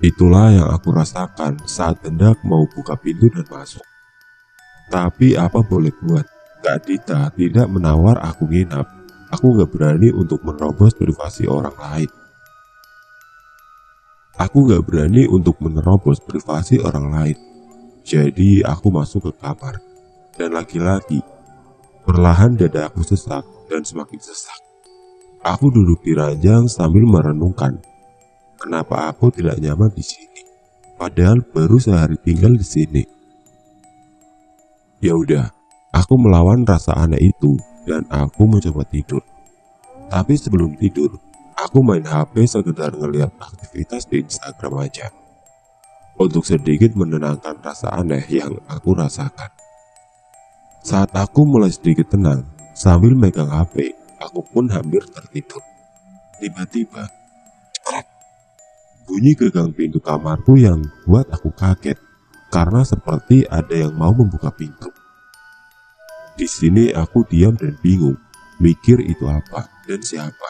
Itulah yang aku rasakan saat hendak mau buka pintu dan masuk. Tapi apa boleh buat, Kak Dita tidak menawar aku nginap. Aku gak berani untuk menerobos privasi orang lain. Jadi aku masuk ke kamar. Dan lagi-lagi, perlahan dada aku sesak dan semakin sesak. Aku duduk di ranjang sambil merenungkan, kenapa aku tidak nyaman di sini, padahal baru sehari tinggal di sini. Ya udah, aku melawan rasa aneh itu dan aku mencoba tidur. Tapi sebelum tidur, aku main HP sekedar ngeliat aktivitas di Instagram aja, untuk sedikit menenangkan rasa aneh yang aku rasakan. Saat aku mulai sedikit tenang, sambil megang HP, aku pun hampir tertidur. Tiba-tiba, cekrek, bunyi gagang pintu kamarku yang buat aku kaget, karena seperti ada yang mau membuka pintu. Di sini aku diam dan bingung, mikir itu apa dan siapa.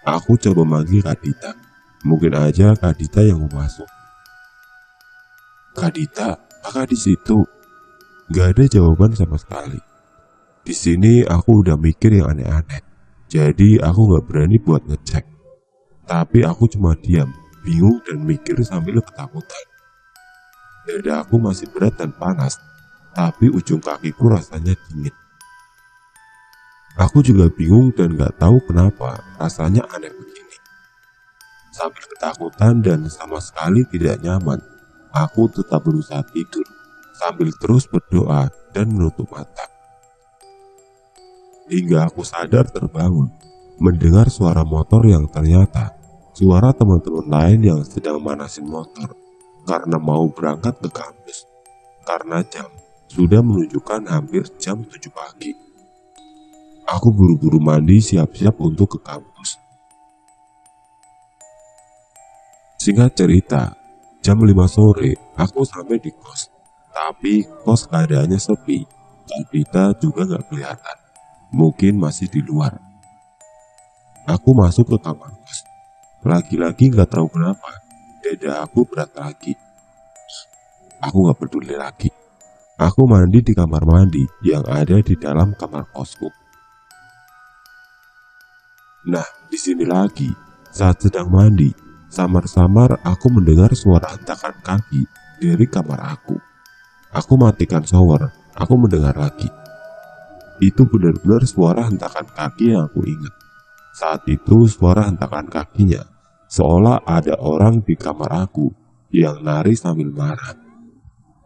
Aku coba manggil Kak Dita, mungkin aja Kak Dita yang mau masuk. Kak Dita, kakak di situ? Gak ada jawaban sama sekali. Di sini aku udah mikir yang aneh-aneh, jadi aku gak berani buat ngecek. Tapi aku cuma diam, bingung dan mikir sambil ketakutan. Dada aku masih berat dan panas, tapi ujung kakiku rasanya dingin. Aku juga bingung dan gak tahu kenapa rasanya aneh begini. Sambil ketakutan dan sama sekali tidak nyaman, aku tetap berusaha tidur sambil terus berdoa dan menutup mata. Hingga aku sadar terbangun, mendengar suara motor yang ternyata suara teman-teman lain yang sedang manasin motor karena mau berangkat ke kampus. Karena jam sudah menunjukkan hampir jam 7 pagi. Aku buru-buru mandi siap-siap untuk ke kampus. Singkat cerita, jam 5 sore aku sampai di kos. Tapi kos keadaannya sepi, Kak Dita juga gak kelihatan, mungkin masih di luar. Aku masuk ke kamar kos. Lagi-lagi gak tahu kenapa, dada aku berat lagi. Aku gak peduli lagi. Aku mandi di kamar mandi yang ada di dalam kamar kosku. Nah, di sini lagi, saat sedang mandi, samar-samar aku mendengar suara hentakan kaki dari kamar aku. Aku matikan shower, aku mendengar lagi. Itu benar-benar suara hentakan kaki yang aku ingat. Saat itu suara hentakan kakinya, seolah ada orang di kamar aku yang nari sambil marah.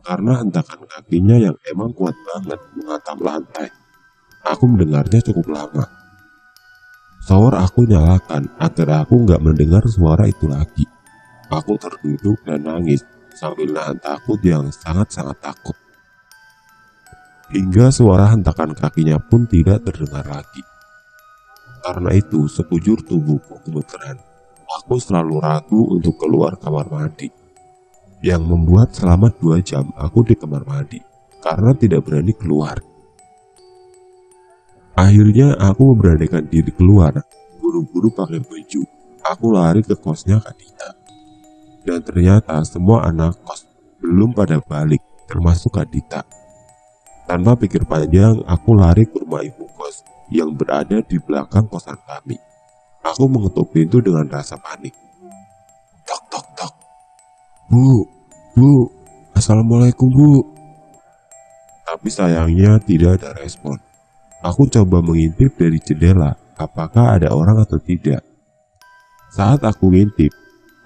Karena hentakan kakinya yang emang kuat banget menghantam lantai. Aku mendengarnya cukup lama. Shower aku nyalakan agar aku nggak mendengar suara itu lagi. Aku terduduk dan nangis sambil nahan takut yang sangat-sangat takut. Hingga suara hentakan kakinya pun tidak terdengar lagi. Karena itu sekujur tubuhku gemeteran. Aku selalu ragu untuk keluar kamar mandi. Yang membuat selama 2 jam aku di kamar mandi karena tidak berani keluar. Akhirnya aku memberanikan diri keluar, buru-buru pakai baju. Aku lari ke kosnya Kak Dita. Dan ternyata semua anak kos belum pada balik, termasuk Kak Dita. Tanpa pikir panjang, aku lari ke rumah ibu kos yang berada di belakang kosan kami. Aku mengetuk pintu dengan rasa panik. Tok tok tok. Bu, assalamualaikum bu. Tapi sayangnya tidak ada respon. Aku coba mengintip dari jendela, apakah ada orang atau tidak. Saat aku ngintip,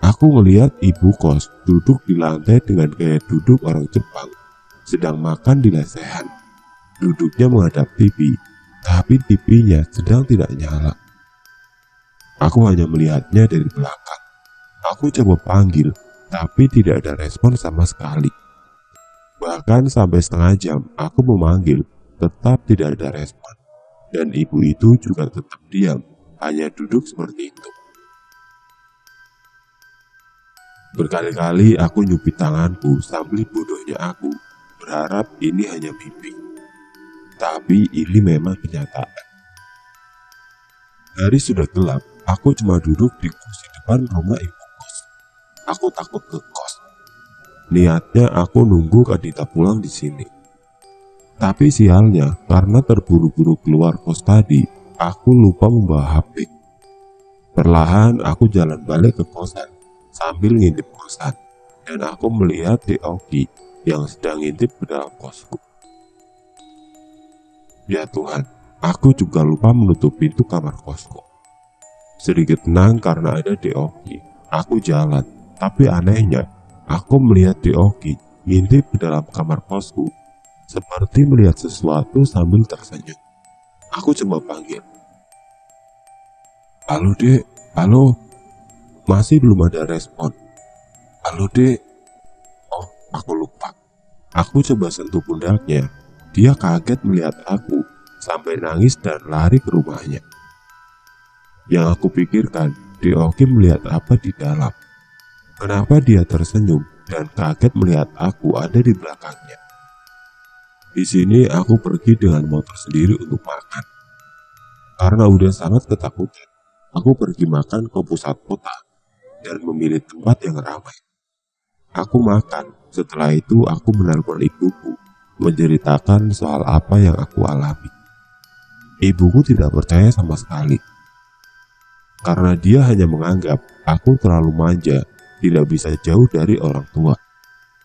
aku melihat ibu kos duduk di lantai dengan gaya duduk orang Jepang, sedang makan di lesehan. Duduknya menghadap TV, tapi TV-nya sedang tidak nyala. Aku hanya melihatnya dari belakang. Aku coba panggil, tapi tidak ada respon sama sekali. Bahkan sampai setengah jam aku memanggil, tetap tidak ada respon. Dan ibu itu juga tetap diam, hanya duduk seperti itu. Berkali-kali aku nyupit tanganku sambil bodohnya aku berharap ini hanya mimpi. Tapi ini memang kenyataan. Hari sudah gelap, aku cuma duduk di kursi depan rumah ibu kos. Aku takut ngekos. Niatnya aku nunggu Kak Dita pulang di sini. Tapi sialnya, karena terburu-buru keluar kos tadi, aku lupa membawa HP. Perlahan aku jalan balik ke kosan sambil ngintip kosan, dan aku melihat Oki yang sedang ngintip ke dalam kosku. Ya Tuhan, aku juga lupa menutup pintu kamar kosku. Sedikit tenang karena ada Oki. Aku jalan, tapi anehnya, aku melihat Oki ngintip ke dalam kamar kosku, seperti melihat sesuatu sambil tersenyum. Aku coba panggil. Halo Dek, halo. Masih belum ada respon. Halo Dek. Oh, aku lupa. Aku coba sentuh pundaknya. Dia kaget melihat aku, sampai nangis dan lari ke rumahnya. Yang aku pikirkan, Oki melihat apa di dalam. Kenapa dia tersenyum dan kaget melihat aku ada di belakangnya. Di sini aku pergi dengan motor sendiri untuk makan. Karena udah sangat ketakutan, aku pergi makan ke pusat kota dan memilih tempat yang ramai. Aku makan, setelah itu aku menelpon ibuku, menceritakan soal apa yang aku alami. Ibuku tidak percaya sama sekali, karena dia hanya menganggap aku terlalu manja, tidak bisa jauh dari orang tua.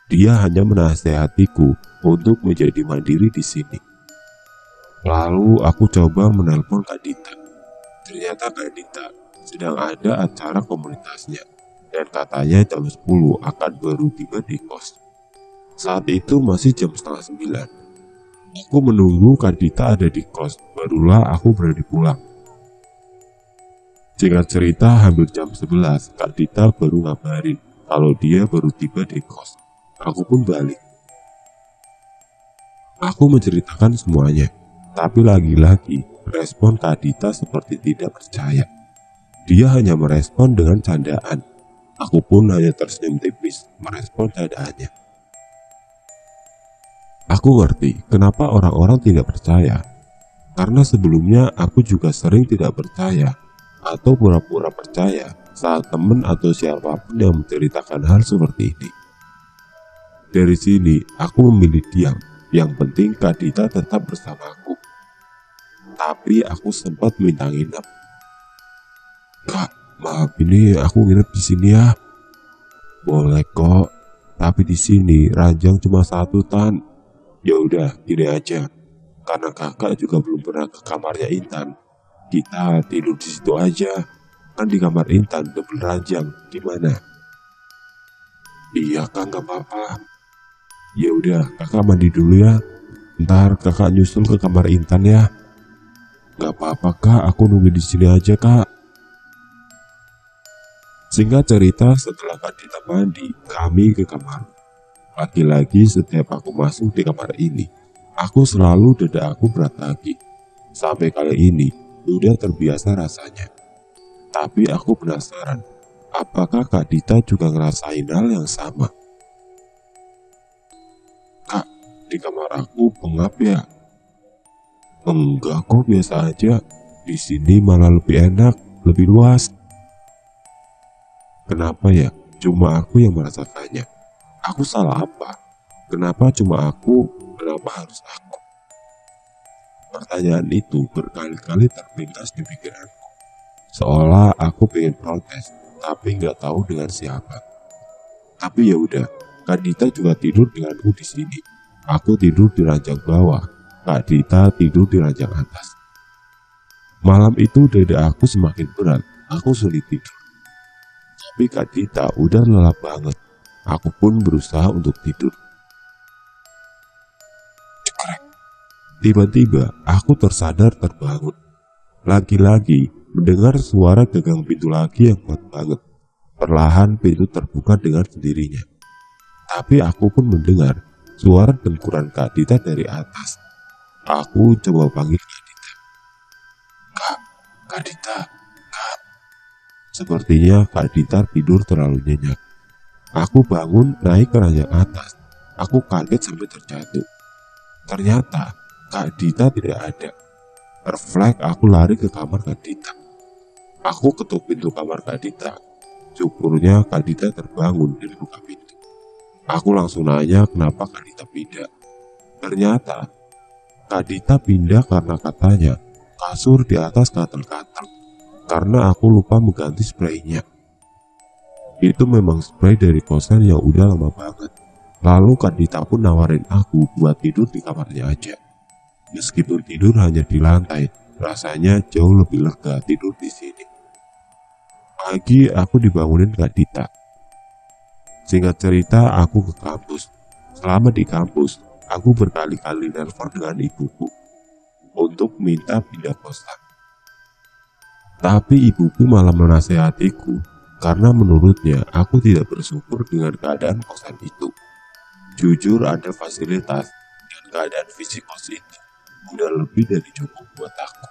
Dia hanya menasehatiku untuk menjadi mandiri di sini. Lalu aku coba menelpon Kak Dita. Ternyata Kak Dita sedang ada acara komunitasnya, dan katanya jam 10 akan baru tiba di kos. Saat itu masih jam setengah 9. Aku menunggu Kak Dita ada di kos, barulah aku berani pulang. Singkat cerita, hampir jam 11, Kak Dita baru ngabarin kalau dia baru tiba di kos. Aku pun balik. Aku menceritakan semuanya, tapi lagi-lagi respon Kak Dita seperti tidak percaya. Dia hanya merespon dengan candaan. Aku pun hanya tersenyum tipis merespon candaannya. Aku ngerti kenapa orang-orang tidak percaya, karena sebelumnya aku juga sering tidak percaya atau pura-pura percaya saat teman atau siapapun yang menceritakan hal seperti ini. Dari sini aku memilih diam, yang penting Kak Dita tetap bersamaku. Tapi aku sempat minta nginep. Kak, maaf ini aku nginep di sini ya. Boleh kok, tapi di sini ranjang cuma 1 tan. Ya udah, gini aja. Karena kakak juga belum pernah ke kamarnya Intan, kita tidur di situ aja. Kan di kamar Intan double ranjang, gimana? Iya kak, nggak apa-apa. Ya udah, kakak mandi dulu ya. Ntar kakak nyusul ke kamar Intan ya. Nggak apa-apa kak, aku nunggu di sini aja kak. Singkat cerita, setelah Kak Dita mandi, kami ke kamar. Lagi-lagi setiap aku masuk di kamar ini, aku selalu dada aku berat lagi. Sampai kali ini, udah terbiasa rasanya. Tapi aku penasaran, apakah Kak Dita juga ngerasain hal yang sama? Kak, di kamar aku pengap ya? Enggak kok, biasa aja. Di sini malah lebih enak, lebih luas. Kenapa ya? Cuma aku yang merasakannya. Aku salah apa? Kenapa cuma aku? Kenapa harus aku? Pertanyaan itu berkali-kali terlintas di pikiranku. Seolah aku pengen protes, tapi nggak tahu dengan siapa. Tapi ya udah, Kak Dita juga tidur denganku di sini. Aku tidur di ranjang bawah, Kak Dita tidur di ranjang atas. Malam itu dada aku semakin berat, aku sulit tidur. Tapi Kak Dita udah lelap banget. Aku pun berusaha untuk tidur. Cekrek. Tiba-tiba aku tersadar terbangun. Lagi-lagi mendengar suara gagang pintu lagi yang kuat banget. Perlahan pintu terbuka dengan sendirinya. Tapi aku pun mendengar suara dengkuran Kak Dita dari atas. Aku coba panggil Kak Dita. Kak Dita, Kak. Sepertinya Kak Dita tidur terlalu nyenyak. Aku bangun naik ke ranjang atas. Aku kaget sampai terjatuh. Ternyata Kak Dita tidak ada. Refleks aku lari ke kamar Kak Dita. Aku ketuk pintu kamar Kak Dita. Syukurnya Kak Dita terbangun dan buka pintu. Aku langsung nanya kenapa Kak Dita pindah. Ternyata Kak Dita pindah karena katanya kasur di atas gatal-gatal karena aku lupa mengganti spraynya. Itu memang spray dari kosan yang udah lama banget. Lalu Kak Dita pun nawarin aku buat tidur di kamarnya aja. Meskipun tidur hanya di lantai, rasanya jauh lebih lega tidur di sini. Pagi aku dibangunin Kak Dita. Singkat cerita, aku ke kampus. Selama di kampus, aku berkali-kali nelpon dengan ibuku untuk minta pindah kosan. Tapi ibuku malah menasehatiku karena menurutnya aku tidak bersyukur dengan keadaan kosan itu. Jujur ada fasilitas dan keadaan fisik kos ini udah lebih dari cukup buat aku.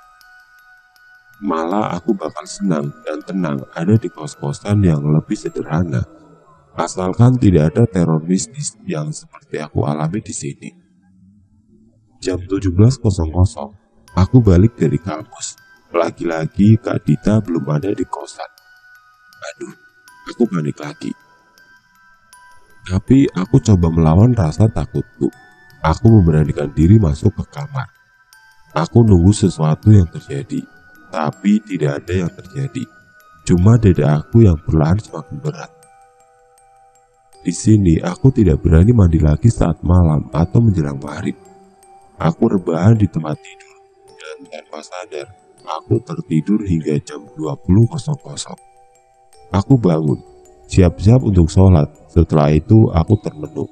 Malah aku bakal senang dan tenang ada di kos-kosan yang lebih sederhana. Asalkan tidak ada teror bisnis yang seperti aku alami di sini. Jam 17.00, aku balik dari kampus. Lagi-lagi Kak Dita belum ada di kosan. Aduh, aku panik lagi. Tapi aku coba melawan rasa takutku. Aku memberanikan diri masuk ke kamar. Aku nunggu sesuatu yang terjadi, tapi tidak ada yang terjadi. Cuma dada aku yang perlahan semakin berat. Di sini aku tidak berani mandi lagi saat malam atau menjelang maghrib. Aku rebahan di tempat tidur dan tanpa sadar aku tertidur hingga jam 20.00. Aku bangun, siap-siap untuk sholat. Setelah itu aku termenung,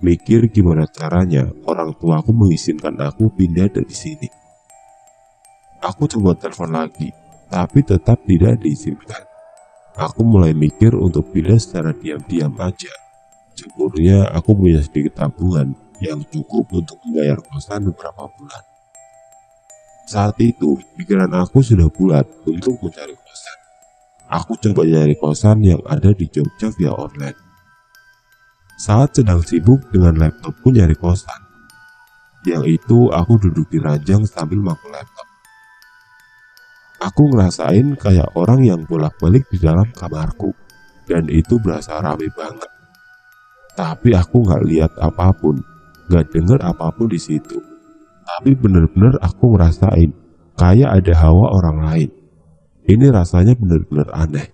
mikir gimana caranya orang tuaku mengizinkan aku pindah dari sini. Aku coba telepon lagi, tapi tetap tidak diizinkan. Aku mulai mikir untuk pindah secara diam-diam aja. Syukurnya aku punya sedikit tabungan yang cukup untuk membayar kosan beberapa bulan. Saat itu, pikiran aku sudah bulat untuk mencari kosan. Aku coba nyari kosan yang ada di Jogja via online. Saat sedang sibuk dengan laptopku nyari kosan, yang itu aku duduk di ranjang sambil makan laptop. Aku ngerasain kayak orang yang bolak-balik di dalam kamarku, dan itu berasa rame banget. Tapi aku nggak lihat apapun, nggak dengar apapun di situ. Tapi bener-bener aku ngerasain kayak ada hawa orang lain. Ini rasanya bener-bener aneh.